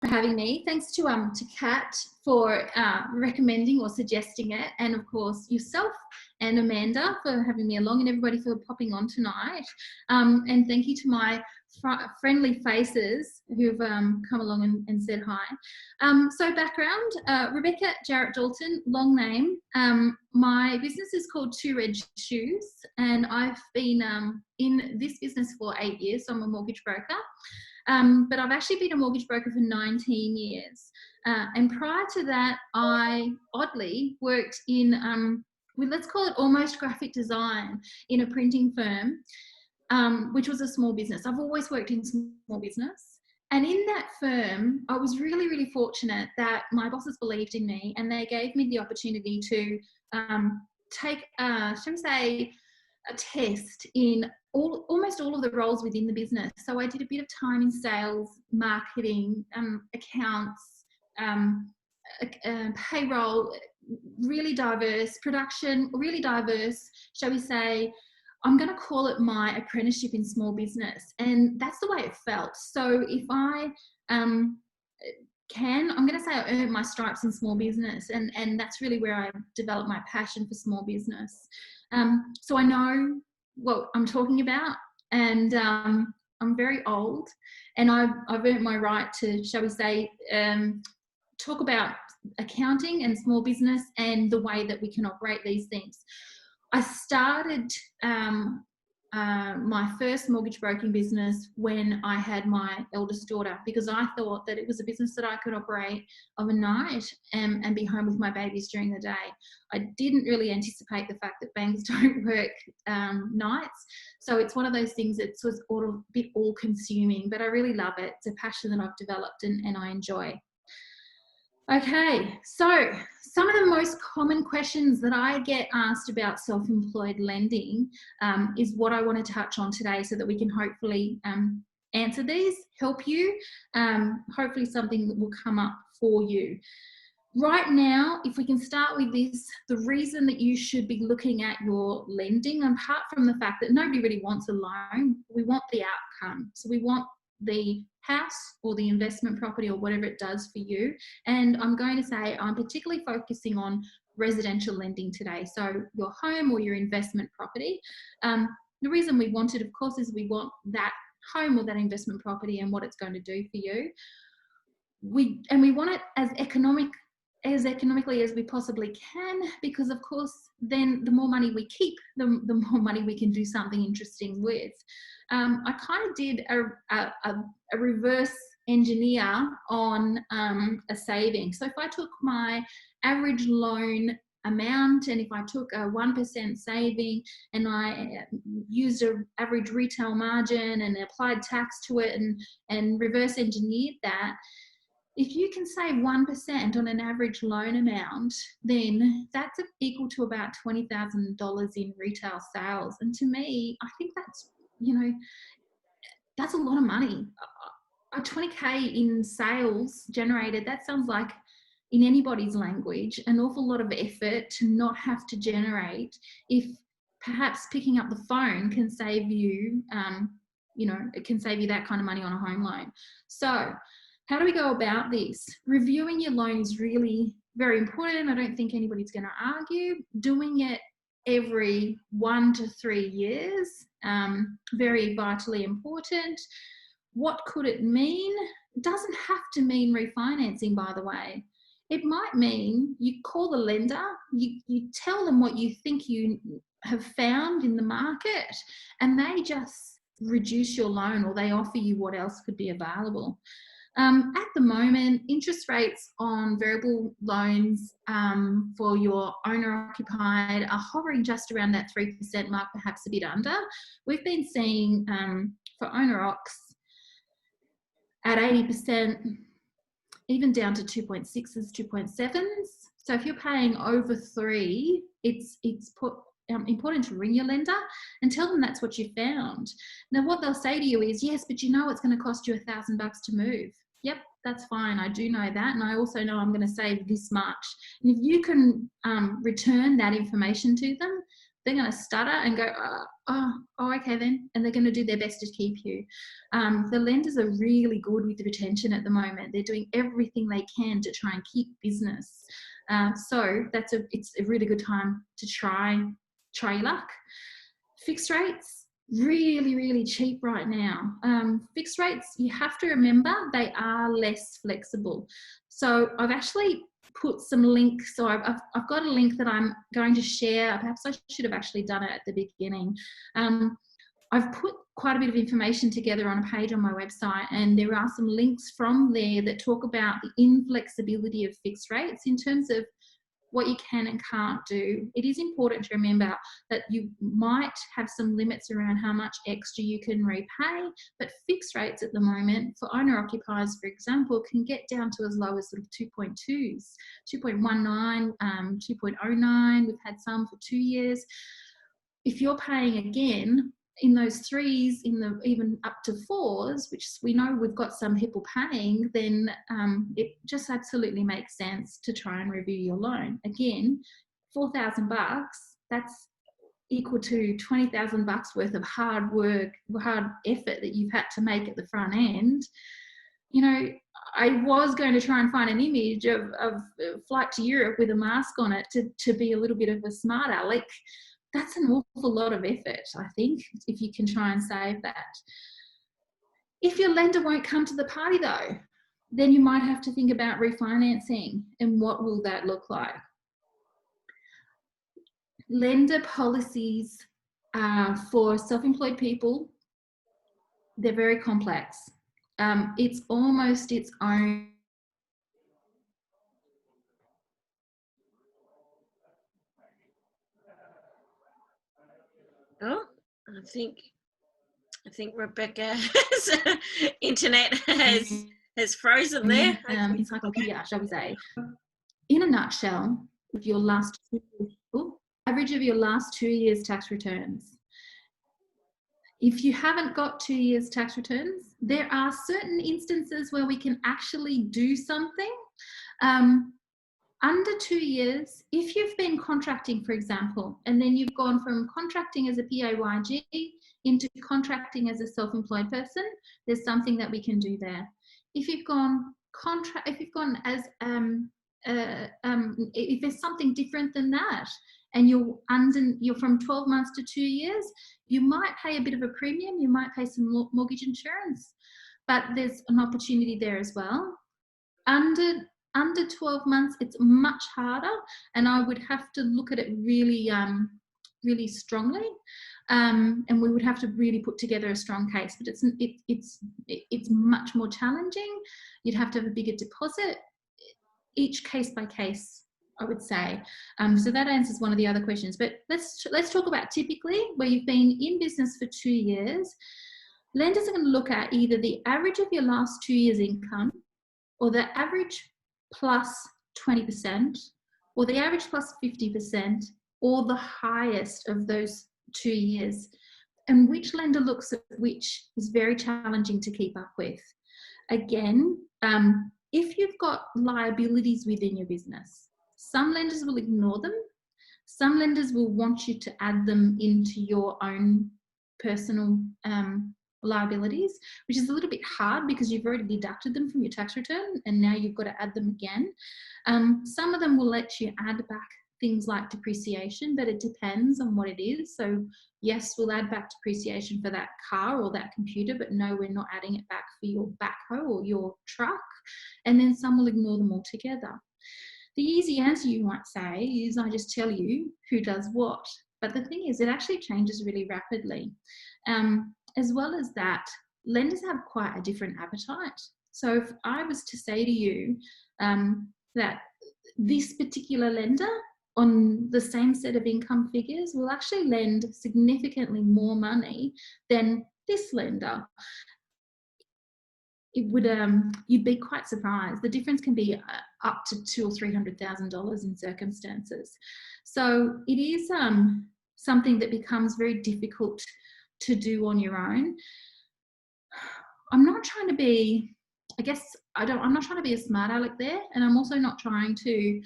for having me. Thanks to Kat for recommending or suggesting it, and of course yourself and Amanda for having me along, and everybody for popping on tonight. And thank you to my friendly faces who've come along and said hi. So background, Rebecca Jarrett-Dalton, long name. My business is called Two Red Shoes, and I've been in this business for 8 years, so I'm a mortgage broker. But I've actually been a mortgage broker for 19 years. And prior to that, I oddly worked in, let's call it almost graphic design in a printing firm, which was a small business. I've always worked in small business. And in that firm, I was really, really fortunate that my bosses believed in me, and they gave me the opportunity to take, shall we say, a test in almost all of the roles within the business. So I did a bit of time in sales, marketing, accounts, payroll, really diverse, production, really diverse, shall we say. I'm going to call it my apprenticeship in small business, and that's the way it felt. So if I I'm going to say I earned my stripes in small business, and that's really where I developed my passion for small business. So I know what I'm talking about, and I'm very old, and I've earned my right to, shall we say, talk about accounting and small business and the way that we can operate these things. I started my first mortgage broking business when I had my eldest daughter, because I thought that it was a business that I could operate of a night and be home with my babies during the day. I didn't really anticipate the fact that banks don't work nights. So it's one of those things that's sort of a bit all-consuming, but I really love it. It's a passion that I've developed and I enjoy. Okay, so some of the most common questions that I get asked about self-employed lending is what I want to touch on today, so that we can hopefully answer these, help you, hopefully something that will come up for you. Right now, if we can start with this, the reason that you should be looking at your lending, apart from the fact that nobody really wants a loan, we want the outcome. So we want the house or the investment property or whatever it does for you. And I'm going to say I'm particularly focusing on residential lending today. So your home or your investment property. The reason we want it, of course, is we want that home or that investment property and what it's going to do for you. We want it as economically as we possibly can, because of course then the more money we keep, the more money we can do something interesting with. I kind of did a reverse engineer on a saving. So if I took my average loan amount, and if I took a 1% saving and I used an average retail margin and applied tax to it and reverse engineered that, if you can save 1% on an average loan amount, then that's equal to about $20,000 in retail sales. And to me, I think that's, that's a lot of money. A 20K in sales generated, that sounds like, in anybody's language, an awful lot of effort to not have to generate, if perhaps picking up the phone can save you, it can save you that kind of money on a home loan. So how do we go about this? Reviewing your loan is really very important. I don't think anybody's going to argue. Doing it every 1 to 3 years, very vitally important. What could it mean? It doesn't have to mean refinancing, by the way. It might mean you call the lender, you tell them what you think you have found in the market, and they just reduce your loan, or they offer you what else could be available. At the moment, interest rates on variable loans for your owner-occupied are hovering just around that 3% mark, perhaps a bit under. We've been seeing for owner-occs at 80%, even down to 2.6s, 2.7s. So if you're paying over 3, it's important to ring your lender and tell them that's what you found. Now, what they'll say to you is, yes, but it's going to cost you $1,000 to move. Yep, that's fine. I do know that. And I also know I'm going to save this much. And if you can return that information to them, they're going to stutter and go, oh, okay then, and they're going to do their best to keep you. The lenders are really good with the retention at the moment. They're doing everything they can to try and keep business. So it's a really good time to try your luck. Fixed rates, really, really cheap right now. Fixed rates, you have to remember, they are less flexible. So I've actually put some links. So I've got a link that I'm going to share. Perhaps I should have actually done it at the beginning. I've put quite a bit of information together on a page on my website, and there are some links from there that talk about the inflexibility of fixed rates in terms of what you can and can't do. It is important to remember that you might have some limits around how much extra you can repay, but fixed rates at the moment for owner-occupiers, for example, can get down to as low as sort of 2.2s, 2.19, 2.09. We've had some for 2 years. If you're paying again in those 3s, even up to 4s, which we know we've got some people paying, then it just absolutely makes sense to try and review your loan. Again, $4,000, that's equal to $20,000 worth of hard work, hard effort that you've had to make at the front end. You know, I was going to try and find an image of Flight to Europe with a mask on it to be a little bit of a smart aleck. That's an awful lot of effort, I think, if you can try and save that. If your lender won't come to the party though, then you might have to think about refinancing, and what will that look like? Lender policies for self-employed people, they're very complex. It's almost its own. Oh, I think Rebecca's internet has frozen there. Encyclopedia, shall we say. In a nutshell, your last average of your last 2 years tax returns. If you haven't got 2 years tax returns, there are certain instances where we can actually do something. Under 2 years, if you've been contracting, for example, and then you've gone from contracting as a PAYG into contracting as a self-employed person, there's something that we can do there. If you've gone as if there's something different than that, and you're from 12 months to 2 years, you might pay a bit of a premium, you might pay some mortgage insurance, but there's an opportunity there as well. Under 12 months, it's much harder, and I would have to look at it really, really strongly, and we would have to really put together a strong case. But it's much more challenging. You'd have to have a bigger deposit. Each case by case, I would say. So that answers one of the other questions. But let's talk about typically where you've been in business for 2 years. Lenders are going to look at either the average of your last 2 years' income, or the average plus 20%, or the average plus 50%, or the highest of those 2 years. And which lender looks at which is very challenging to keep up with. Again, if you've got liabilities within your business, some lenders will ignore them. Some lenders will want you to add them into your own personal liabilities, which is a little bit hard because you've already deducted them from your tax return and now you've got to add them again. Some of them will let you add back things like depreciation, but it depends on what it is. So yes, we'll add back depreciation for that car or that computer, but no, we're not adding it back for your backhoe or your truck. And then some will ignore them altogether. The easy answer, you might say, is I just tell you who does what. But the thing is, it actually changes really rapidly. As well as that, lenders have quite a different appetite. So if I was to say to you that this particular lender on the same set of income figures will actually lend significantly more money than this lender, it would you'd be quite surprised. The difference can be up to $200,000 or $300,000 in circumstances. So it is something that becomes very difficult to do on your own. I'm not trying to be, I'm not trying to be a smart aleck there, and I'm also not trying to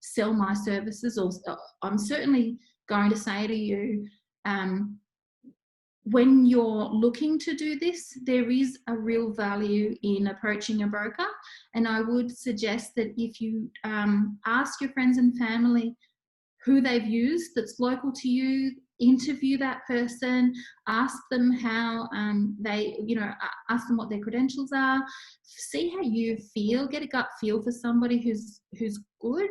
sell my services, or I'm certainly going to say to you, when you're looking to do this, there is a real value in approaching a broker. And I would suggest that if you ask your friends and family who they've used that's local to you, interview that person, ask them how ask them what their credentials are, see how you feel, get a gut feel for somebody who's good.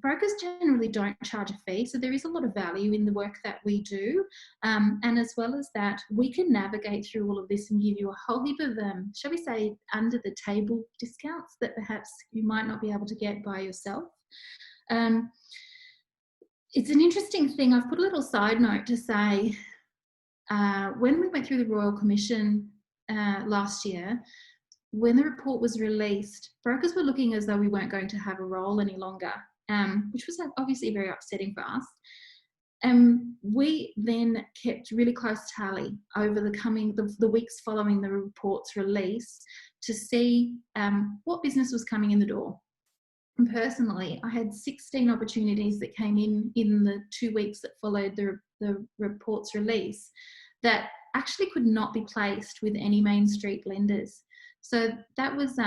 Brokers generally don't charge a fee, so there is a lot of value in the work that we do. And as well as that, we can navigate through all of this and give you a whole heap of, shall we say, under the table discounts that perhaps you might not be able to get by yourself. It's an interesting thing. I've put a little side note to say, when we went through the Royal Commission last year, when the report was released, brokers were looking as though we weren't going to have a role any longer, which was obviously very upsetting for us. We then kept really close tally over the weeks following the report's release to see what business was coming in the door. And personally, I had 16 opportunities that came in the 2 weeks that followed the report's release that actually could not be placed with any Main Street lenders. So that was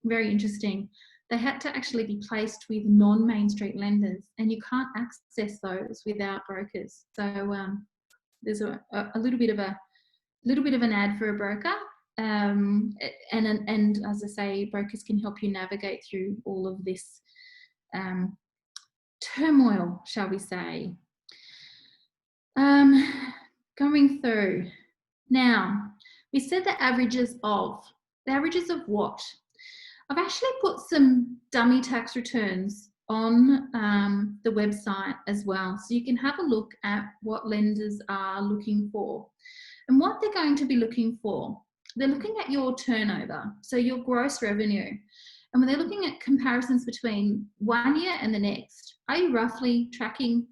very interesting. They had to actually be placed with non-Main Street lenders, and you can't access those without brokers. So there's a little bit of an ad for a broker. And as I say, brokers can help you navigate through all of this turmoil, shall we say. Going through. Now, we said the averages of what? I've actually put some dummy tax returns on the website as well, so you can have a look at what lenders are looking for. And what they're going to be looking for, they're looking at your turnover, so your gross revenue. And when they're looking at comparisons between 1 year and the next, are you roughly tracking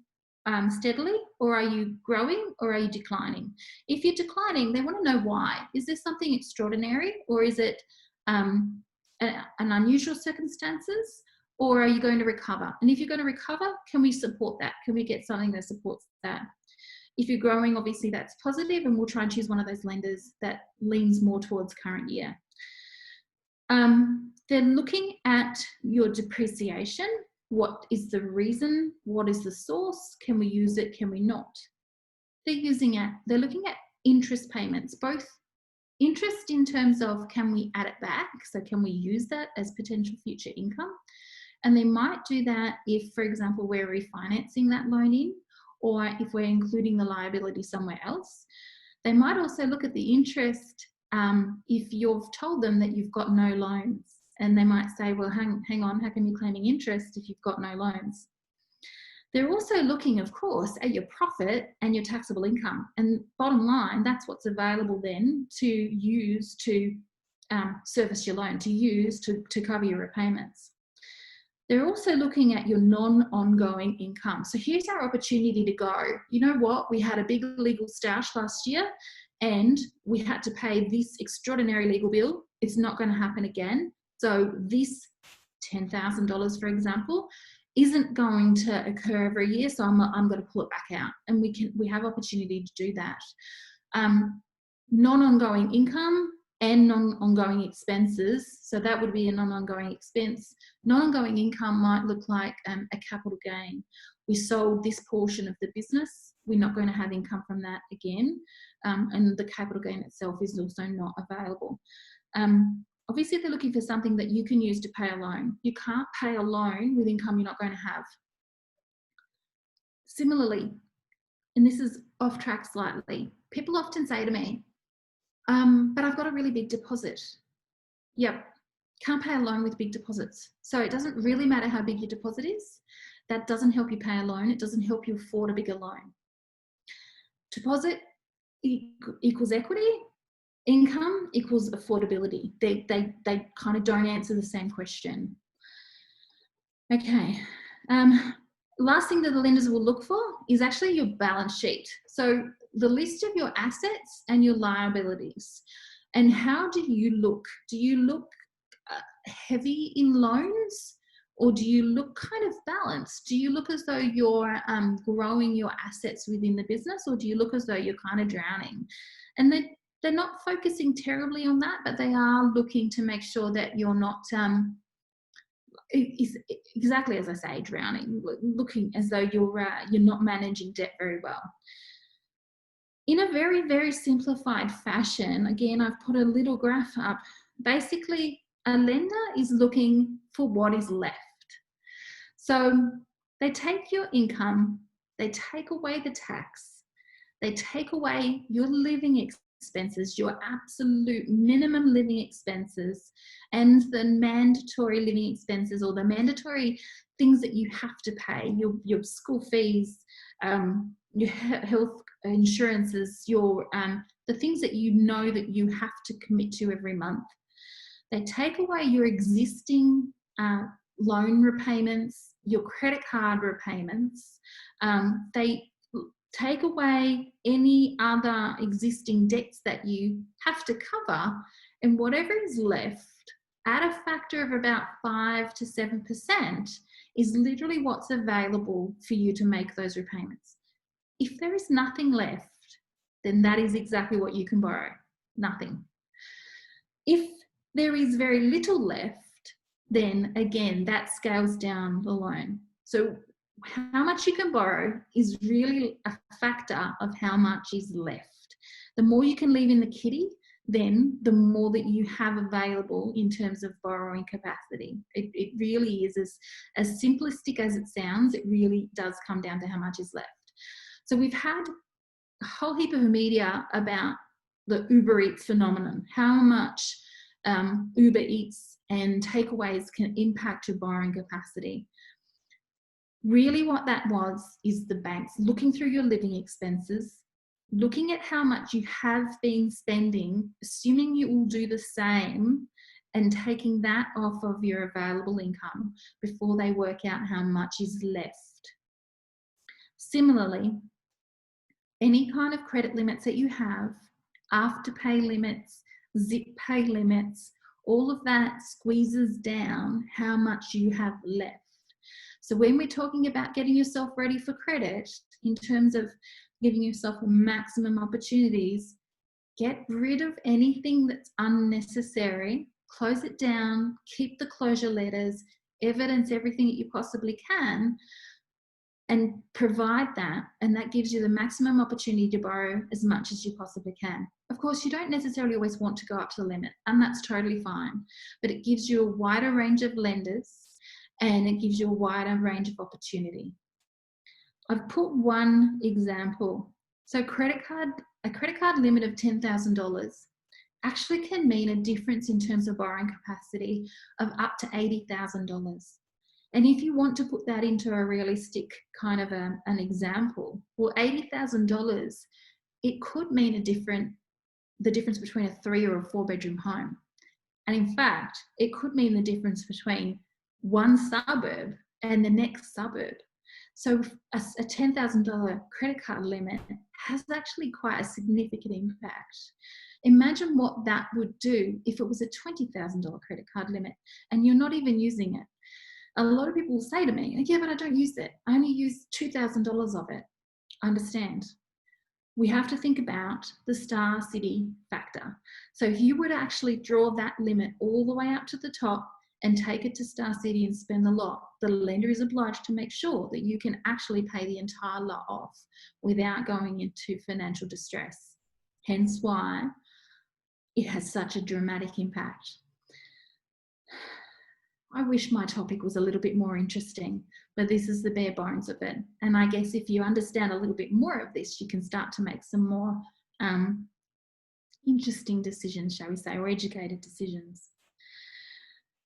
steadily, or are you growing, or are you declining? If you're declining, they want to know why. Is there something extraordinary, or is it an unusual circumstances, or are you going to recover? And if you're going to recover, can we support that? Can we get something that supports that? If you're growing, obviously that's positive, and we'll try and choose one of those lenders that leans more towards current year. They're looking at your depreciation. What is the reason? What is the source? Can we use it? Can we not? They're looking at interest payments, both interest in terms of can we add it back? So can we use that as potential future income? And they might do that if, for example, we're refinancing that loan in, or if we're including the liability somewhere else. They might also look at the interest if you've told them that you've got no loans. And they might say, well, hang on, how come you're claiming interest if you've got no loans? They're also looking, of course, at your profit and your taxable income. And bottom line, that's what's available then to use to service your loan, to use to cover your repayments. They're also looking at your non-ongoing income. So here's our opportunity to go. You know what? We had a big legal stoush last year and we had to pay this extraordinary legal bill. It's not going to happen again. So this $10,000, for example, isn't going to occur every year. So I'm going to pull it back out, and we have opportunity to do that. Non-ongoing income and non-ongoing expenses. So that would be a non-ongoing expense. Non-ongoing income might look like a capital gain. We sold this portion of the business. We're not going to have income from that again. And the capital gain itself is also not available. Obviously, they're looking for something that you can use to pay a loan. You can't pay a loan with income you're not going to have. Similarly, and this is off track slightly, people often say to me, but I've got a really big deposit. Yep, can't pay a loan with big deposits. So it doesn't really matter how big your deposit is. That doesn't help you pay a loan. It doesn't help you afford a bigger loan. Deposit equals equity. Income equals affordability. They kind of don't answer the same question. Okay. Last thing that the lenders will look for is actually your balance sheet. So the list of your assets and your liabilities. And how do you look? Do you look heavy in loans, Or do you look kind of balanced? Do you look as though you're growing your assets within the business, or do you look as though you're kind of drowning? And they're not focusing terribly on that, but they are looking to make sure that you're not exactly as I say, drowning, looking as though you're not managing debt very well. In a very, very simplified fashion, again, I've put a little graph up. Basically, a lender is looking for what is left. So they take your income, they take away the tax, they take away your living expenses, your absolute minimum living expenses, and the mandatory living expenses, or the mandatory things that you have to pay, your school fees, your health insurances, your the things that you know that you have to commit to every month. They take away your existing loan repayments, your credit card repayments. They take away any other existing debts that you have to cover, and whatever is left at a factor of about 5 to 7% is literally what's available for you to make those repayments. If there is nothing left, then that is exactly what you can borrow, nothing. If there is very little left, then again, that scales down the loan. So how much you can borrow is really a factor of how much is left. The more you can leave in the kitty, then the more that you have available in terms of borrowing capacity. It really is as simplistic as it sounds. It really does come down to how much is left. So we've had a whole heap of media about the Uber Eats phenomenon, how much Uber Eats and takeaways can impact your borrowing capacity. Really what that was is the banks looking through your living expenses, looking at how much you have been spending, assuming you will do the same, and taking that off of your available income before they work out how much is left. Similarly, any kind of credit limits that you have, after-pay limits, zip pay limits, all of that squeezes down how much you have left. So when we're talking about getting yourself ready for credit, in terms of giving yourself maximum opportunities, get rid of anything that's unnecessary, close it down, keep the closure letters, evidence everything that you possibly can, and provide that, and that gives you the maximum opportunity to borrow as much as you possibly can. Of course, you don't necessarily always want to go up to the limit, and that's totally fine, but it gives you a wider range of lenders and it gives you a wider range of opportunity. I've put one example. So a credit card limit of $10,000 actually can mean a difference in terms of borrowing capacity of up to $80,000. And if you want to put that into a realistic kind of an example, well, $80,000, it could mean the difference between a 3 or a 4 bedroom home. And in fact, it could mean the difference between one suburb and the next suburb. So a $10,000 credit card limit has actually quite a significant impact. Imagine what that would do if it was a $20,000 credit card limit and you're not even using it. A lot of people will say to me, yeah, but I don't use it. I only use $2,000 of it. I understand. We have to think about the star city factor. So if you were to actually draw that limit all the way up to the top and take it to Star City and spend the lot, the lender is obliged to make sure that you can actually pay the entire lot off without going into financial distress. Hence why it has such a dramatic impact. I wish my topic was a little bit more interesting, but this is the bare bones of it. And I guess if you understand a little bit more of this, you can start to make some more interesting decisions, shall we say, or educated decisions.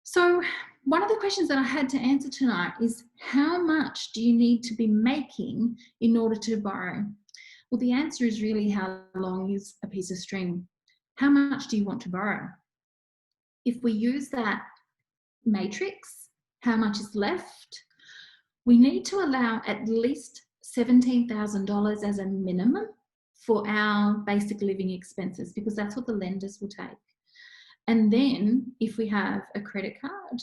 So one of the questions that I had to answer tonight is, how much do you need to be making in order to borrow? Well, the answer is really, how long is a piece of string? How much do you want to borrow? If we use that matrix, how much is left, we need to allow at least $17,000 as a minimum for our basic living expenses, because that's what the lenders will take. And then if we have a credit card,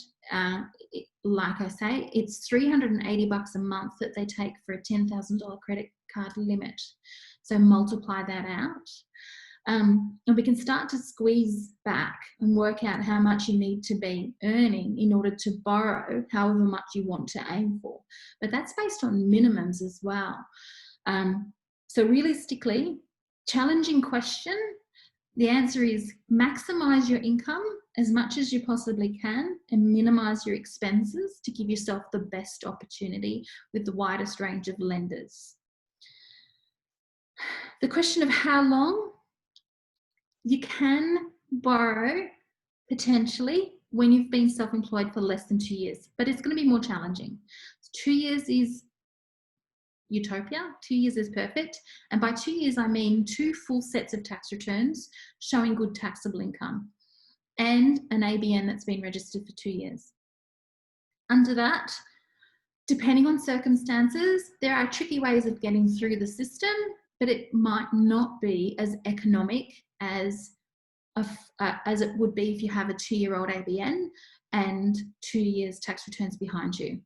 like I say, it's $380 a month that they take for a $10,000 credit card limit. So multiply that out. And we can start to squeeze back and work out how much you need to be earning in order to borrow however much you want to aim for. But that's based on minimums as well. So realistically, challenging question, the answer is maximize your income as much as you possibly can and minimize your expenses to give yourself the best opportunity with the widest range of lenders. The question of how long, you can borrow potentially when you've been self-employed for less than 2 years, but it's going to be more challenging. 2 years is utopia. 2 years is perfect. And by 2 years, I mean 2 full sets of tax returns showing good taxable income and an ABN that's been registered for 2 years. Under that, depending on circumstances, there are tricky ways of getting through the system, but it might not be as economic as it would be if you have a 2-year-old ABN and 2 years tax returns behind you.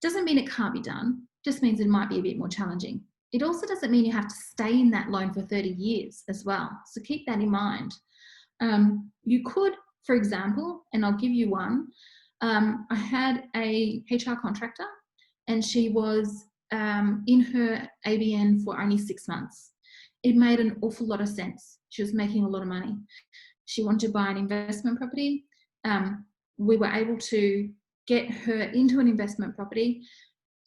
Doesn't mean it can't be done, just means it might be a bit more challenging. It also doesn't mean you have to stay in that loan for 30 years as well. So keep that in mind. You could, for example, and I'll give you one, I had a HR contractor and she was in her ABN for only 6 months. It made an awful lot of sense. She was making a lot of money. She wanted to buy an investment property. We were able to get her into an investment property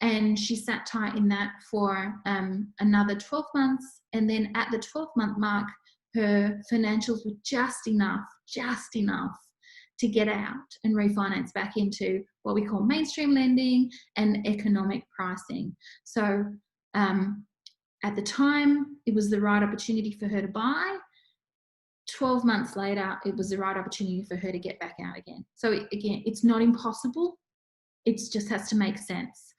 and she sat tight in that for another 12 months. And then at the 12-month mark, her financials were just enough to get out and refinance back into what we call mainstream lending and economic pricing. So at the time, it was the right opportunity for her to buy. 12 months later, it was the right opportunity for her to get back out again. So again, it's not impossible. It just has to make sense.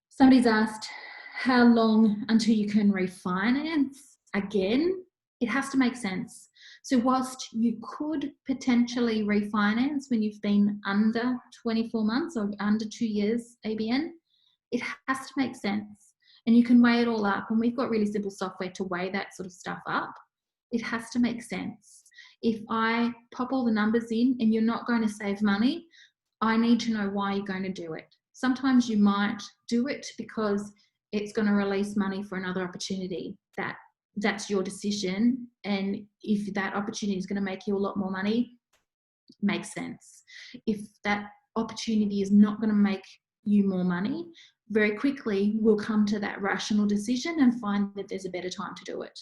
Somebody's asked, how long until you can refinance? Again, it has to make sense. So whilst you could potentially refinance when you've been under 24 months or under 2 years ABN, it has to make sense. And you can weigh it all up. And we've got really simple software to weigh that sort of stuff up. It has to make sense. If I pop all the numbers in and you're not going to save money, I need to know why you're going to do it. Sometimes you might do it because it's going to release money for another opportunity. That's your decision. And if that opportunity is going to make you a lot more money, makes sense. If that opportunity is not going to make you more money, very quickly we'll come to that rational decision and find that there's a better time to do it.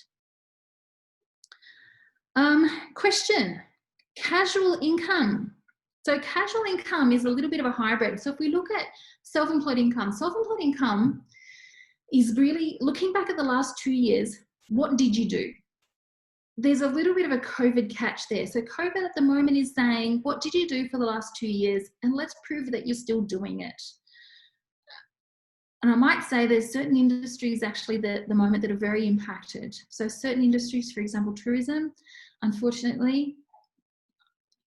Question, casual income. So casual income is a little bit of a hybrid. So if we look at self-employed income is really looking back at the last 2 years, what did you do? There's a little bit of a COVID catch there. So COVID at the moment is saying, what did you do for the last 2 years? And let's prove that you're still doing it. And I might say there's certain industries actually that at the moment that are very impacted. So certain industries, for example, tourism, unfortunately,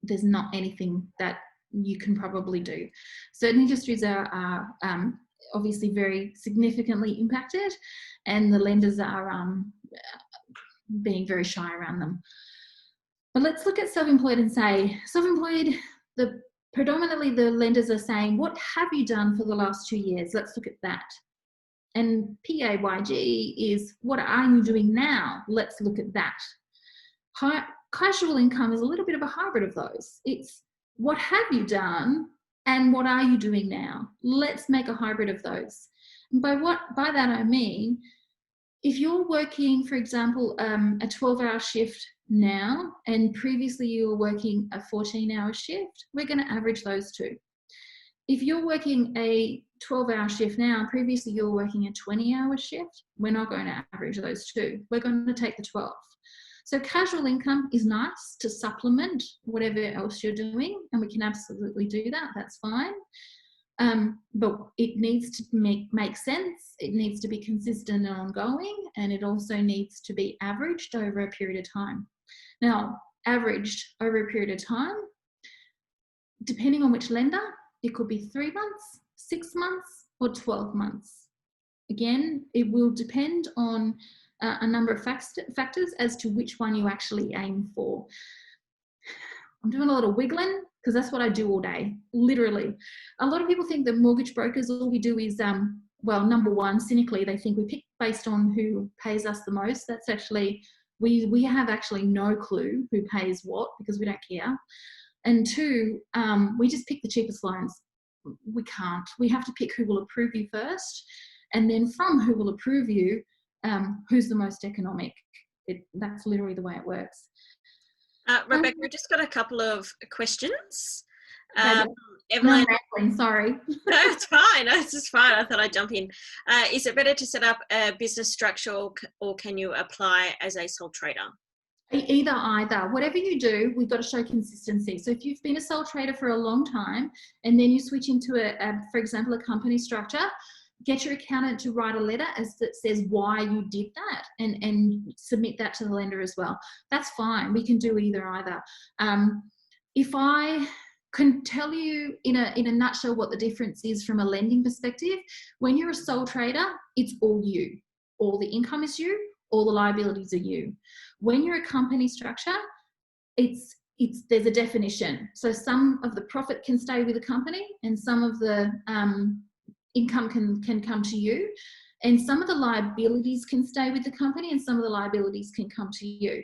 there's not anything that you can probably do. Certain industries are obviously very significantly impacted and the lenders are being very shy around them. But let's look at self-employed and say, self-employed, predominantly the lenders are saying, what have you done for the last 2 years? Let's look at that. And PAYG is, what are you doing now? Let's look at that. Casual income is a little bit of a hybrid of those. It's what have you done and what are you doing now? Let's make a hybrid of those. And by that I mean, if you're working, for example, a 12-hour shift now and previously you were working a 14-hour shift, we're going to average those two. If you're working a 12-hour shift now, previously you were working a 20-hour shift, we're not going to average those two. We're going to take the 12. So casual income is nice to supplement whatever else you're doing, and we can absolutely do that. That's fine. But it needs to make sense. It needs to be consistent and ongoing, and it also needs to be averaged over a period of time. Now, averaged over a period of time. Depending on which lender, it could be 3 months, 6 months, or 12 months. Again, it will depend on a number of factors as to which one you actually aim for. I'm doing a lot of wiggling because that's what I do all day, literally. A lot of people think that mortgage brokers, all we do is, well, number one, cynically, they think we pick based on who pays us the most. That's actually, we have actually no clue who pays what because we don't care. And two, we just pick the cheapest loans. We can't. We have to pick who will approve you first. And then from who will approve you, who's the most economic. That's literally the way it works. Rebecca, we've just got a couple of questions. Evelyn, no, sorry. No, it's fine. No, it's just fine. I thought I'd jump in. Is it better to set up a business structure or can you apply as a sole trader? Either. Whatever you do, we've got to show consistency. So if you've been a sole trader for a long time and then you switch into for example, a company structure, get your accountant to write a letter that says why you did that and submit that to the lender as well. That's fine. We can do either. If I can tell you in a nutshell what the difference is from a lending perspective, when you're a sole trader, it's all you. All the income is you, all the liabilities are you. When you're a company structure, there's a definition. So some of the profit can stay with the company and some of the income can come to you, and some of the liabilities can stay with the company and some of the liabilities can come to you.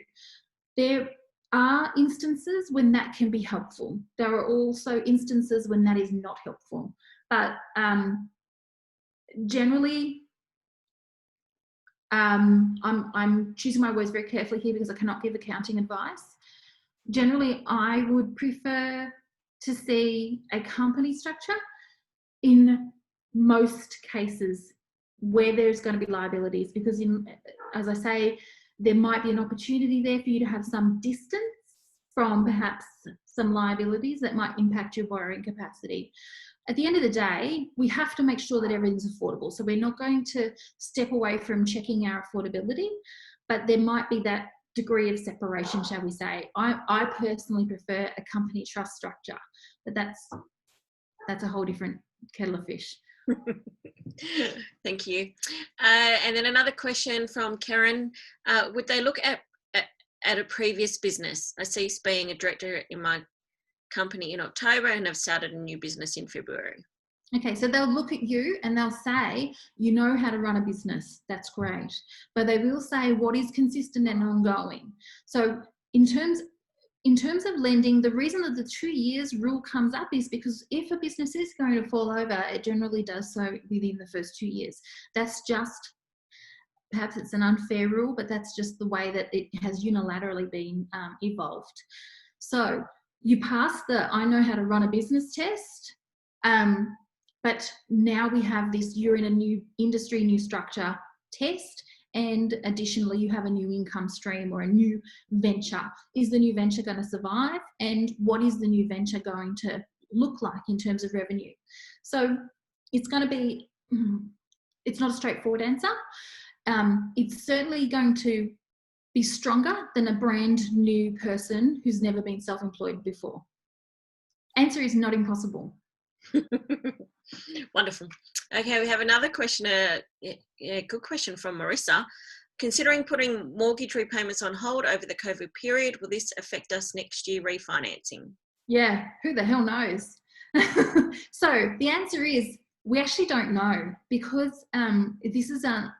There are instances when that can be helpful. There are also instances when that is not helpful. But generally, I'm choosing my words very carefully here because I cannot give accounting advice. Generally, I would prefer to see a company structure in most cases where there's going to be liabilities, because as I say, there might be an opportunity there for you to have some distance from perhaps some liabilities that might impact your borrowing capacity. At the end of the day, we have to make sure that everything's affordable. So we're not going to step away from checking our affordability, but there might be that degree of separation, shall we say. I personally prefer a company trust structure, but that's a whole different kettle of fish. Thank you. And then another question from Karen. Would they look at a previous business? I ceased being a director in my company in October and have started a new business in February. Okay, so they'll look at you and they'll say, you know how to run a business. That's great. But they will say what is consistent and ongoing. So in terms of lending, the reason that the 2 years rule comes up is because if a business is going to fall over, it generally does so within the first 2 years. That's just, perhaps it's an unfair rule, but that's just the way that it has unilaterally been evolved. So you pass the I know how to run a business test, but now we have this, you're in a new industry, new structure test, and additionally you have a new income stream or a new venture. Is the new venture going to survive? And what is the new venture going to look like in terms of revenue? So it's going to be, it's not a straightforward answer. It's certainly going to be stronger than a brand new person who's never been self-employed before. Answer is not impossible. Wonderful. Okay, we have another question, good question from Marissa. Considering putting mortgage repayments on hold over the COVID period, will this affect us next year refinancing? Yeah, who the hell knows? So the answer is, we actually don't know, because this is an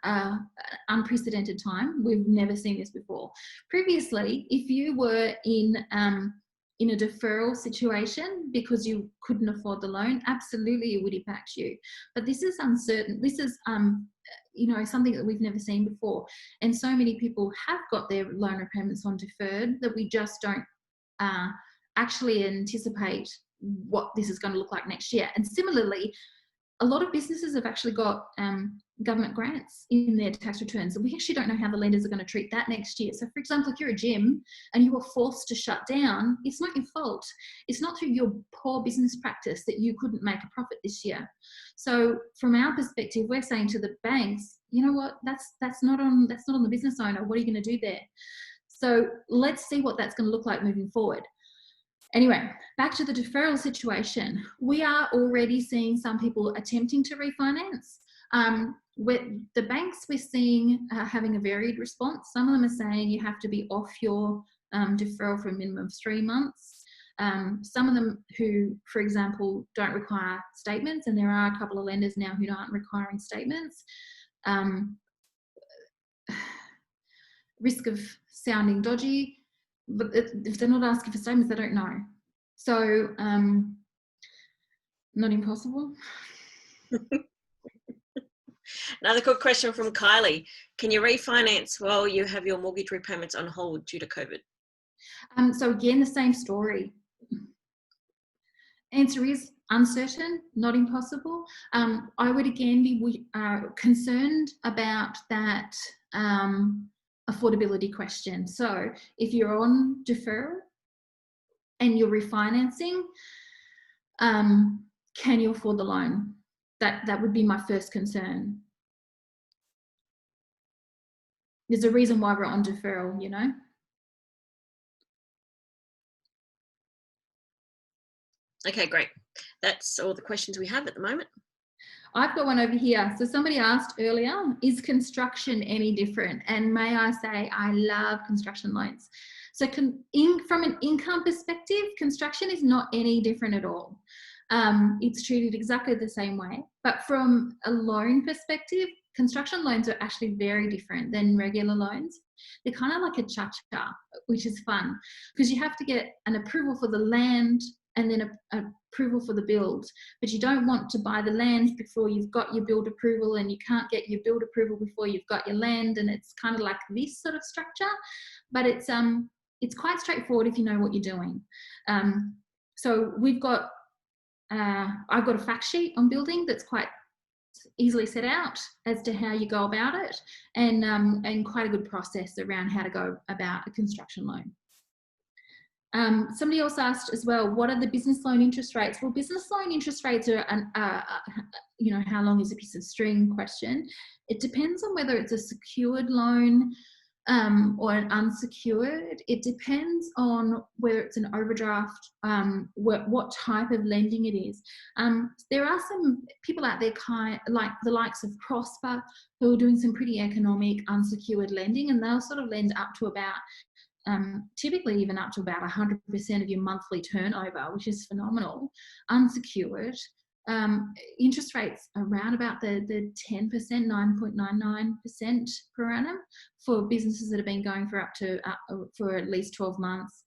unprecedented time. We've never seen this before. Previously, if you were in a deferral situation because you couldn't afford the loan, absolutely it would impact you. But this is uncertain. This is something that we've never seen before. And so many people have got their loan repayments on deferred that we just don't actually anticipate what this is going to look like next year. And similarly, a lot of businesses have actually got government grants in their tax returns, and we actually don't know how the lenders are going to treat that next year. So for example, if you're a gym and you were forced to shut down, it's not your fault. It's not through your poor business practice that you couldn't make a profit this year. So from our perspective, we're saying to the banks, you know what, that's not on the business owner. What are you going to do there? So let's see what that's going to look like moving forward. Anyway, back to the deferral situation. We are already seeing some people attempting to refinance. With the banks, we're seeing having a varied response. Some of them are saying you have to be off your deferral for a minimum of 3 months. Some of them who, for example, don't require statements, and there are a couple of lenders now who aren't requiring statements. Risk of sounding dodgy, but if they're not asking for statements, they don't know. So, not impossible. Another good question from Kylie. Can you refinance while you have your mortgage repayments on hold due to COVID? So again, the same story. Answer is uncertain, not impossible. I would again be concerned about that affordability question. So if you're on deferral and you're refinancing, can you afford the loan? That would be my first concern. There's a reason why we're on deferral, you know. Okay, great. That's all the questions we have at the moment. I've got one over here. So somebody asked earlier, is construction any different? And may I say, I love construction loans. So from an income perspective, construction is not any different at all. It's treated exactly the same way. But from a loan perspective, construction loans are actually very different than regular loans. They're kind of like a cha-cha, which is fun because you have to get an approval for the land and then a approval for the build, but you don't want to buy the land before you've got your build approval, and you can't get your build approval before you've got your land, and it's kind of like this sort of structure, but it's quite straightforward if you know what you're doing. So we've got I've got a fact sheet on building that's quite easily set out as to how you go about it, and quite a good process around how to go about a construction loan. Somebody else asked as well, what are the business loan interest rates? Well, business loan interest rates are, you know, how long is a piece of string question. It depends on whether it's a secured loan or an unsecured. It depends on whether it's an overdraft, what type of lending it is. There are some people out there like the likes of Prosper who are doing some pretty economic unsecured lending, and they'll sort of lend up to about typically even up to about 100% of your monthly turnover, which is phenomenal. Unsecured interest rates around about the 10%, 9.99% per annum for businesses that have been going for for at least 12 months.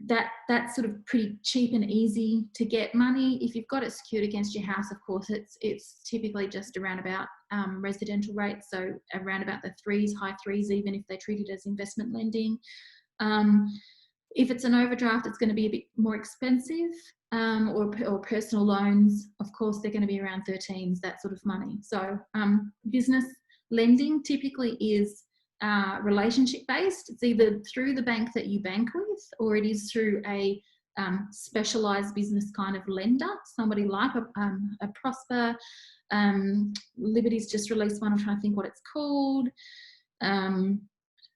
That's sort of pretty cheap and easy to get money. If you've got it secured against your house, of course, it's typically just around about residential rates, so around about the high threes, even if they treat it as investment lending. If it's an overdraft, it's going to be a bit more expensive, or personal loans, of course, they're going to be around 13s, that sort of money. So business lending typically is relationship based. It's either through the bank that you bank with, or it is through a specialized business kind of lender, somebody like a Prosper. Liberty's just released one. I'm trying to think what it's called. Trying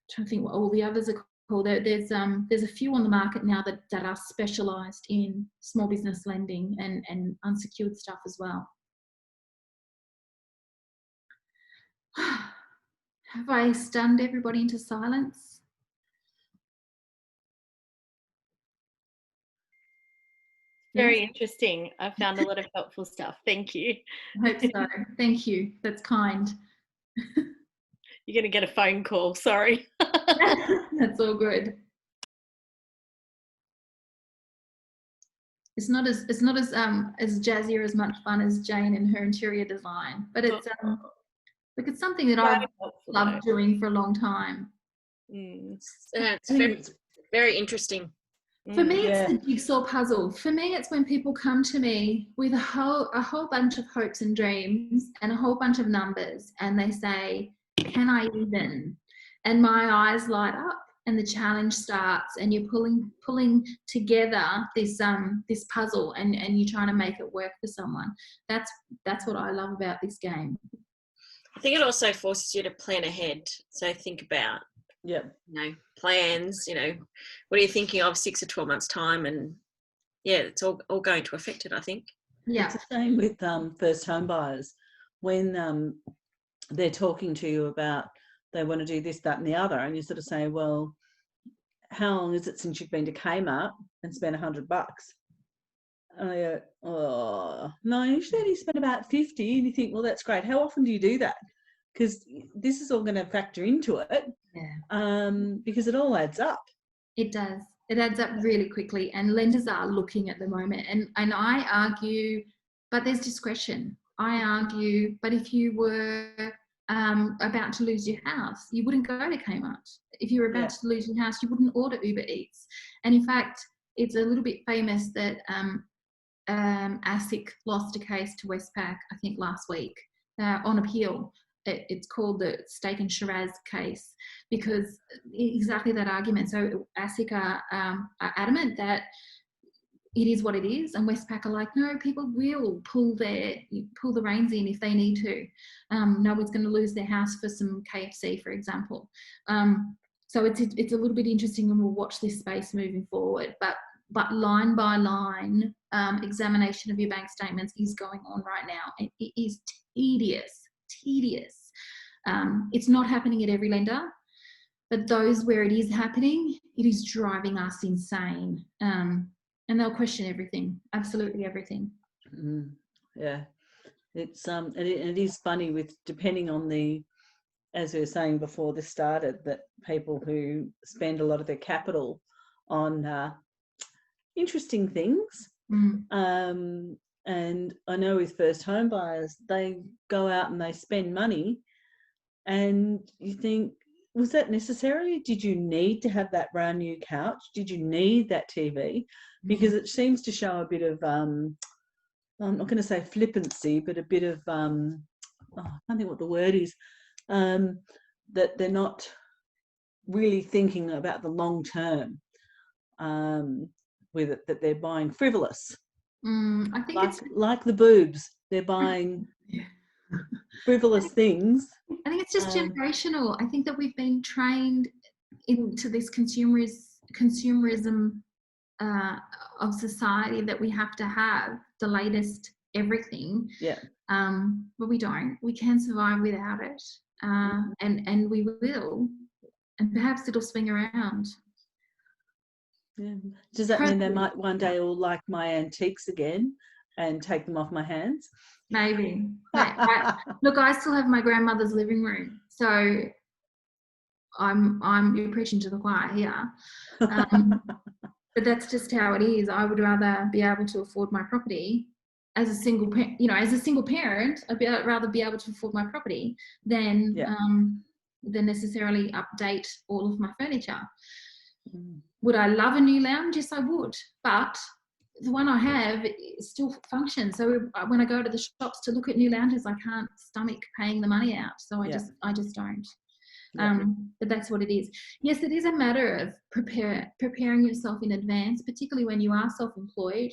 to think what all the others are called. There's a few on the market now that are specialized in small business lending and unsecured stuff as well. Have I stunned everybody into silence? Very interesting. I found a lot of helpful stuff. Thank you. I hope so. Thank you. That's kind. You're going to get a phone call. Sorry. That's all good. It's not as jazzy or as much fun as Jane and her interior design, but it's like it's something that I've loved doing for a long time. It's very, very interesting. For me, it's the jigsaw puzzle. For me, it's when people come to me with a whole bunch of hopes and dreams and a whole bunch of numbers, and they say, "Can I even?" And my eyes light up, and the challenge starts, and you're pulling together this puzzle, and you're trying to make it work for someone. That's what I love about this game. I think it also forces you to plan ahead. So think about Yeah. Plans, what are you thinking of 6 or 12 months time? And yeah, it's all going to affect it, I think. Yeah. It's the same with first home buyers. When they're talking to you about they want to do this, that and the other, and you sort of say, well, how long is it since you've been to Kmart and spent $100? And I go, oh, no, usually you spend about 50. And you think, well, that's great. How often do you do that? Because this is all going to factor into it. Yeah. Because it all adds up. It does. It adds up really quickly, and lenders are looking at the moment. And I argue, but there's discretion. I argue, but if you were about to lose your house, you wouldn't go to Kmart. If you were about to lose your house, you wouldn't order Uber Eats. And in fact, it's a little bit famous that ASIC lost a case to Westpac, I think last week, on appeal. It's called the Steak and Shiraz case, because exactly that argument. So ASIC are adamant that it is what it is, and Westpac are like, no, people will pull the reins in if they need to. No one's going to lose their house for some KFC, for example. So it's a little bit interesting, and we'll watch this space moving forward. But line by line examination of your bank statements is going on right now, and it is tedious. It's not happening at every lender, but those where it is happening, it is driving us insane. And they'll question everything, absolutely everything. Yeah, it's it is funny with, depending on the, as we were saying before this started, that people who spend a lot of their capital on interesting things. And I know with first home buyers, they go out and they spend money, and you think, was that necessary? Did you need to have that brand new couch? Did you need that TV? Because it seems to show a bit of, I'm not going to say flippancy, but a bit of, I can't think what the word is, that they're not really thinking about the long term with it, that they're buying frivolous. I think like the boobs, they're buying frivolous things. I think it's just generational. I think that we've been trained into this consumerism of society, that we have to have the latest everything. Yeah. But we don't. We can survive without it, and we will, and perhaps it'll swing around. Yeah. Does that mean they might one day all like my antiques again and take them off my hands? Maybe. Look, I still have my grandmother's living room, so you're preaching to the choir here. But that's just how it is. I would rather be able to afford my property as a single parent. I'd rather be able to afford my property than necessarily update all of my furniture. Would I love a new lounge? Yes, I would. But the one I have still functions. So when I go to the shops to look at new lounges, I can't stomach paying the money out. So I just don't. But that's what it is. Yes, it is a matter of preparing yourself in advance, particularly when you are self-employed.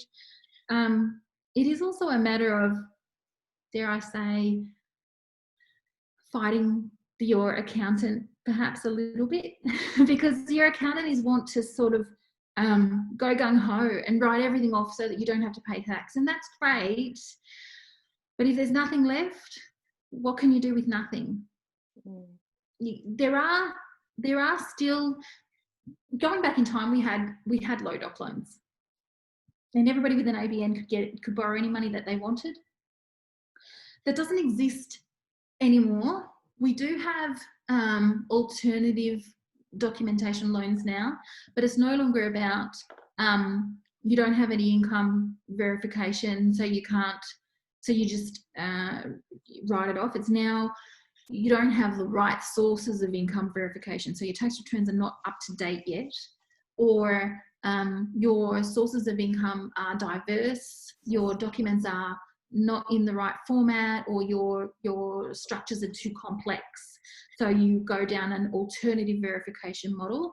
It is also a matter of, dare I say, fighting your accountant perhaps a little bit, because your accountant is want to sort of go gung-ho and write everything off so that you don't have to pay tax, and that's great. But if there's nothing left, what can you do with nothing? There are still, going back in time, we had low doc loans, and everybody with an ABN could borrow any money that they wanted. That doesn't exist anymore. We do have alternative documentation loans now, but it's no longer about you don't have any income verification, so you just write it off. It's now you don't have the right sources of income verification, so your tax returns are not up to date yet, or your sources of income are diverse, your documents are not in the right format, or your structures are too complex. So you go down an alternative verification model,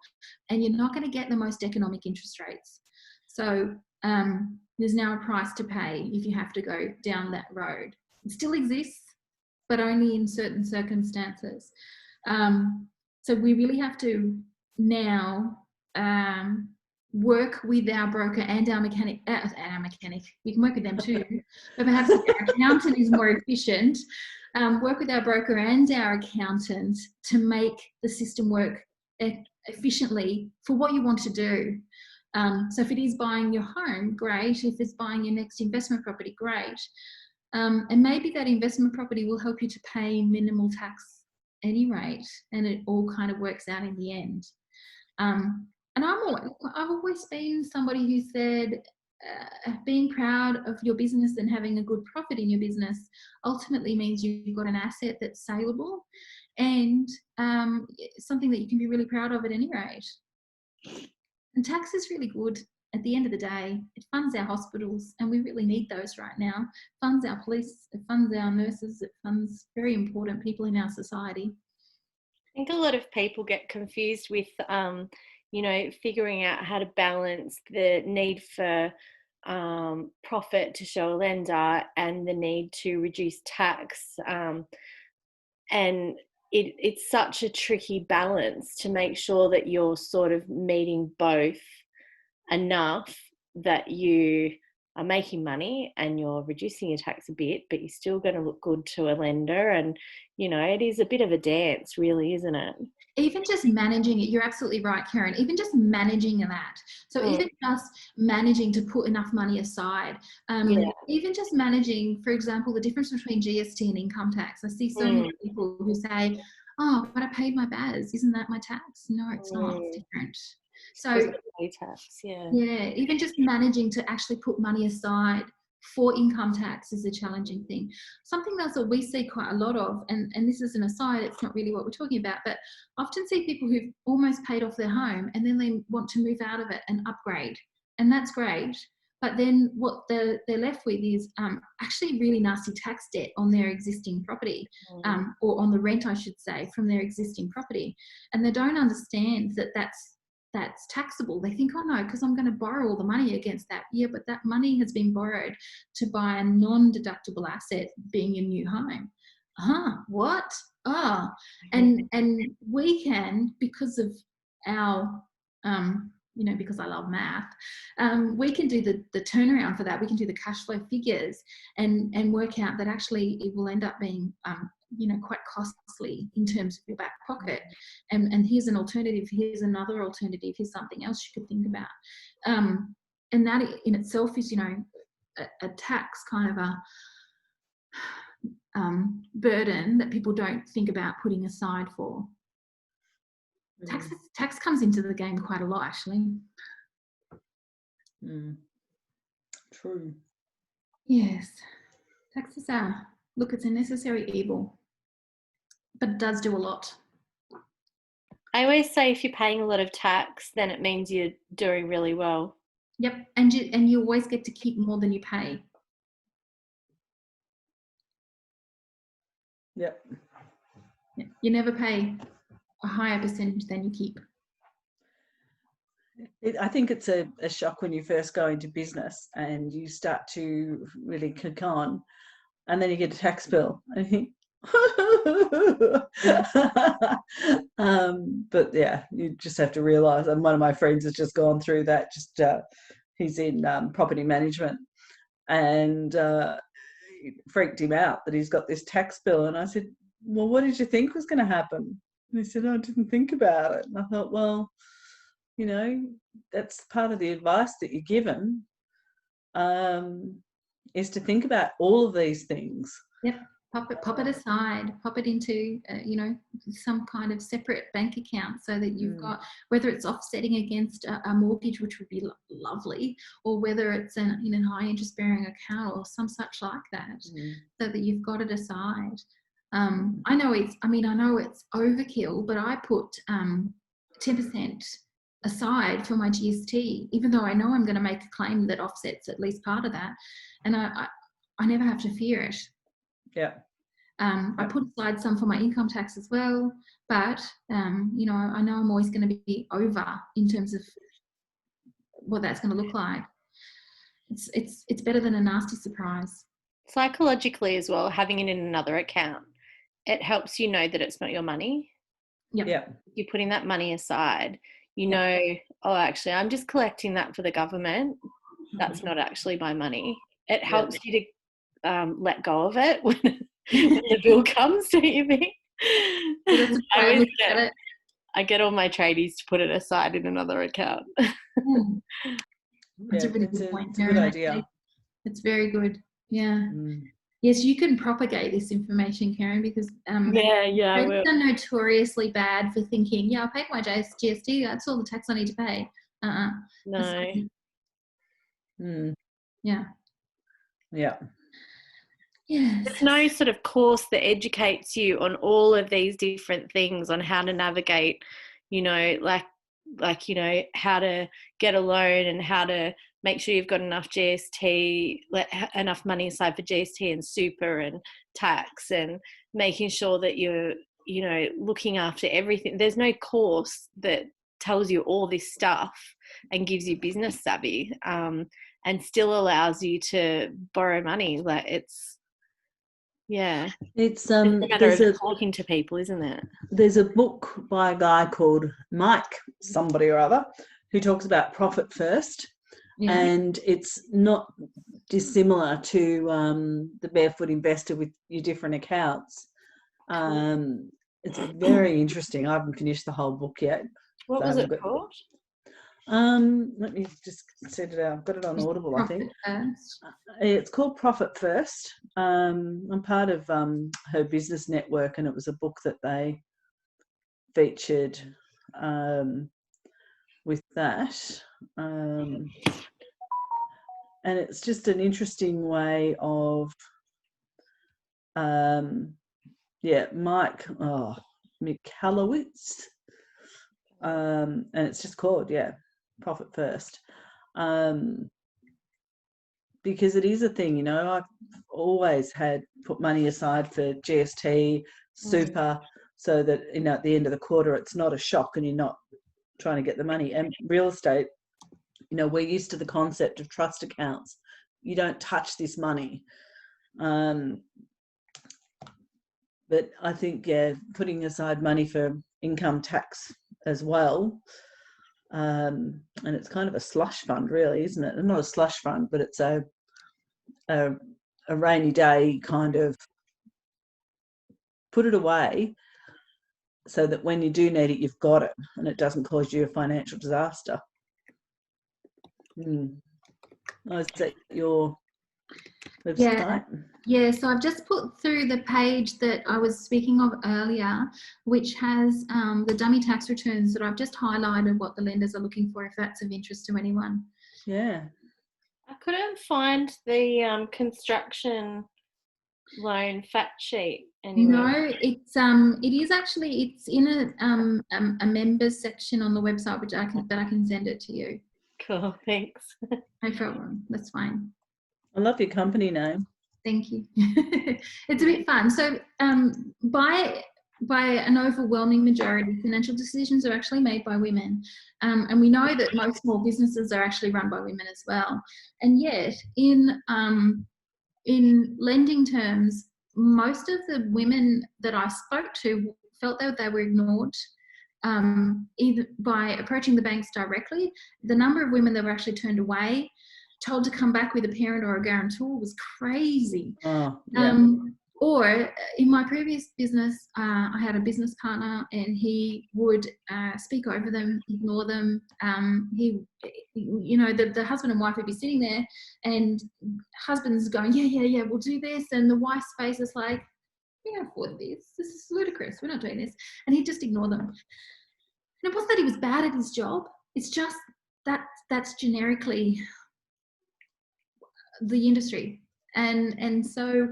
and you're not going to get the most economic interest rates. So there's now a price to pay if you have to go down that road. It still exists, but only in certain circumstances. So we really have to now work with our broker and our mechanic. We can work with them too, but perhaps if our accountant is more efficient, work with our broker and our accountant to make the system work efficiently for what you want to do. So if it is buying your home, great. If it's buying your next investment property, great. And maybe that investment property will help you to pay minimal tax at any rate, and it all kind of works out in the end. And I've always been somebody who said being proud of your business and having a good profit in your business ultimately means you've got an asset that's saleable and something that you can be really proud of at any rate. And tax is really good. At the end of the day, it funds our hospitals, and we really need those right now. It funds our police, it funds our nurses, it funds very important people in our society. I think a lot of people get confused with, figuring out how to balance the need for profit to show a lender and the need to reduce tax. And it's such a tricky balance to make sure that you're sort of meeting both enough that you are making money and you're reducing your tax a bit, but you're still going to look good to a lender. And, it is a bit of a dance, really, isn't it? Even just managing it, you're absolutely right, Karen, even just managing that. So even just managing to put enough money aside, even just managing, for example, the difference between GST and income tax. I see so many people who say, oh, but I paid my BAS, isn't that my tax? No, it's not, it's different. So tax, even just managing to actually put money aside for income tax is a challenging thing. Something else that we see quite a lot of, and this is an aside, it's not really what we're talking about, but often see people who've almost paid off their home and then they want to move out of it and upgrade. And that's great. But then what they're left with is actually really nasty tax debt on their existing property, or on the rent, I should say, from their existing property. And they don't understand that that's taxable. They think, oh no, because I'm going to borrow all the money against that. Yeah, but that money has been borrowed to buy a non-deductible asset, being your new home. What? And we can, because of our, because I love math, we can do the turnaround for that. We can do the cash flow figures and work out that actually it will end up being quite costly in terms of your back pocket. And here's an alternative, here's another alternative, here's something else you could think about. And that in itself is, a tax kind of a burden that people don't think about putting aside for. Tax comes into the game quite a lot, actually. True. Yes. Taxes are, look, it's a necessary evil, but it does do a lot. I always say if you're paying a lot of tax, then it means you're doing really well. Yep, and you always get to keep more than you pay. Yep. You never pay a higher percentage than you keep. I think it's a shock when you first go into business and you start to really kick on, and then you get a tax bill and you think, but yeah, you just have to realise. And one of my friends has just gone through that. He's in property management, and it freaked him out that he's got this tax bill. And I said, well, what did you think was going to happen? And he said, oh, I didn't think about it. And I thought, well, that's part of the advice that you're given, is to think about all of these things. Yep. Pop it aside, pop it into, some kind of separate bank account, so that you've got, whether it's offsetting against a mortgage, which would be lovely, or whether it's in a high interest bearing account or some such like that, so that you've got it aside. I know it's overkill, but I put 10% aside for my GST, even though I know I'm going to make a claim that offsets at least part of that, and I never have to fear it. Yeah. I put aside some for my income tax as well, but I know I'm always going to be over in terms of what that's going to look like. It's better than a nasty surprise. Psychologically as well, having it in another account, it helps you know that it's not your money. Yep. Yeah. You're putting that money aside. You know, oh, actually, I'm just collecting that for the government. That's not actually my money. It helps you to let go of it when the bill comes, don't you think? Well, that's a way I look at it. I get all my tradies to put it aside in another account. That's a really good point. It's a good idea. It's very good. Yeah. Mm. Yes, you can propagate this information, Karen, because we're are notoriously bad for thinking, I paid my GST, that's all the tax I need to pay. no. Mm. Yeah. Yeah. Yes. There's no sort of course that educates you on all of these different things, on how to navigate, you know, like you know, how to get a loan and how to make sure you've got enough GST, enough money aside for GST and super and tax, and making sure that you're, you know, looking after everything. There's no course that tells you all this stuff and gives you business savvy, and still allows you to borrow money. Like it's a matter of talking to people, isn't it? There's a book by a guy called Mike somebody or other who talks about profit first. Yeah. And it's not dissimilar to the Barefoot Investor with your different accounts. It's very interesting. I haven't finished the whole book yet. What was it called? Let me just set it out. I've got it on Audible, I think. It's called Profit First. I'm part of her business network, and it was a book that they featured with that. And it's just an interesting way of, Mike Michalowicz, and it's just called, Profit First. Because it is a thing, you know, I've always put money aside for GST, super, so that, you know, at the end of the quarter, it's not a shock and you're not trying to get the money. And real estate, you know, we're used to the concept of trust accounts. You don't touch this money. But I think, putting aside money for income tax as well, and it's kind of a slush fund, really, isn't it? Not a slush fund, but it's a rainy day kind of, put it away so that when you do need it, you've got it and it doesn't cause you a financial disaster. Oh, is that your website? Yeah, so I've just put through the page that I was speaking of earlier, which has the dummy tax returns that I've just highlighted what the lenders are looking for, if that's of interest to anyone. Yeah. I couldn't find the construction loan fact sheet anywhere. No, it's it's in a members section on the website, which I can send it to you. Cool, thanks. No problem, that's fine. I love your company name. Thank you. It's a bit fun. So by an overwhelming majority, financial decisions are actually made by women. And we know that most small businesses are actually run by women as well. And yet in lending terms, most of the women that I spoke to felt that they were ignored, either by approaching the banks directly. The number of women that were actually turned away, told to come back with a parent or a guarantor, was crazy. Or in my previous business, I had a business partner and he would speak over them, ignore them. The husband and wife would be sitting there and husband's going, yeah, we'll do this. And the wife's face is like, we can't afford this. This is ludicrous. We're not doing this. And he'd just ignore them. And it wasn't that he was bad at his job. It's just that's generically the industry. And so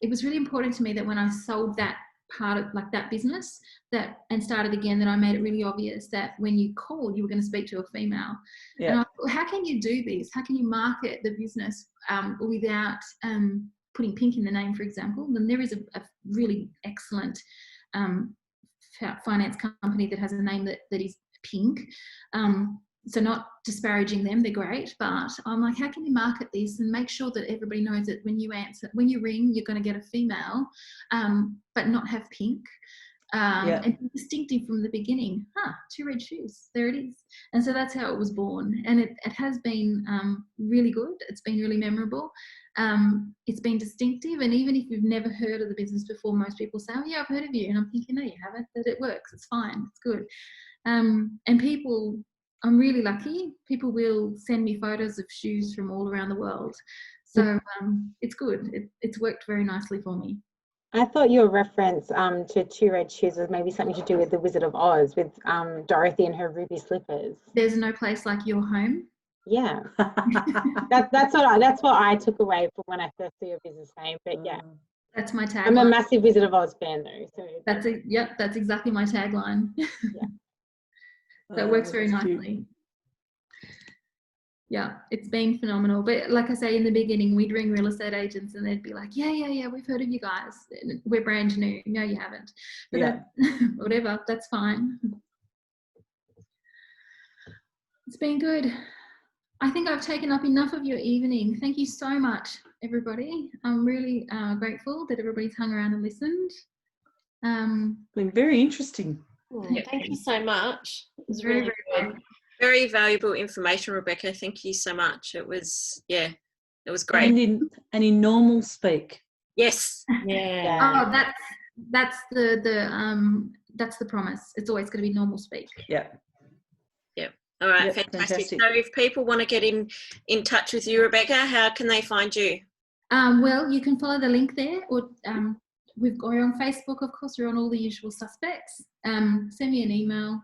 it was really important to me that when I sold that part of that business and started again, that I made it really obvious that when you called, you were going to speak to a female. And I thought, how can you do this? How can you market the business without putting pink in the name, for example? Then there is a really excellent finance company that has a name that is pink. So not disparaging them, they're great, but I'm like, how can you market this and make sure that everybody knows that when you ring, you're going to get a female, but not have pink. and distinctive from the beginning. 2 red shoes, there it is. And so that's how it was born, and it has been really good. It's been really memorable. It's been distinctive, and even if you've never heard of the business before, most people say, oh yeah, I've heard of you, and I'm thinking, no, you haven't. That it works, it's fine, it's good. And people, I'm really lucky, people will send me photos of shoes from all around the world. So it's good. It's worked very nicely for me. I thought your reference to 2 red shoes was maybe something to do with the Wizard of Oz, with Dorothy and her ruby slippers. There's no place like your home. Yeah, that's what I took away from when I first saw your business name. But yeah, that's my tagline. I'm a massive Wizard of Oz fan though, so that's exactly my tagline. Yeah. So it works very nicely. Yeah, it's been phenomenal. But like I say, in the beginning, we'd ring real estate agents and they'd be like, yeah, we've heard of you guys. We're brand new. No, you haven't. But whatever, that's fine. It's been good. I think I've taken up enough of your evening. Thank you so much, everybody. I'm really grateful that everybody's hung around and listened. Been very interesting. Thank you so much. It was Very, really very good. good. Very valuable information, Rebecca. Thank you so much. It was, it was great. And in normal speak. Yes. Yeah. Oh, that's the promise. It's always going to be normal speak. Yeah. All right, Yep, fantastic. fantastic. So if people want to get in touch with you, Rebecca, how can they find you? Well, you can follow the link there, or we're on Facebook, of course. We're on all the usual suspects. Send me an email,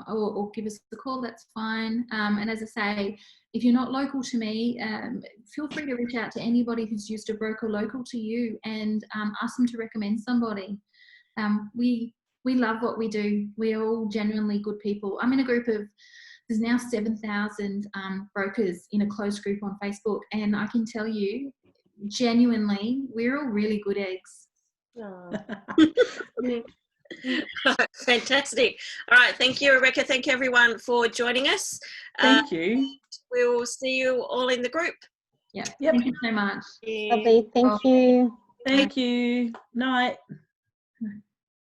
or give us a call, that's fine. And as I say, if you're not local to me, feel free to reach out to anybody who's used a broker local to you and ask them to recommend somebody. We love what we do. We're all genuinely good people. I'm in a group of, there's now 7,000 brokers in a closed group on Facebook, and I can tell you, genuinely, we're all really good eggs. Oh. Fantastic. All right, thank you, Rebecca. Thank you, everyone, for joining us. Thank you. We'll see you all in the group. Yeah. Yep. Thank you so much. lovely. Thank you. Thank you. Night.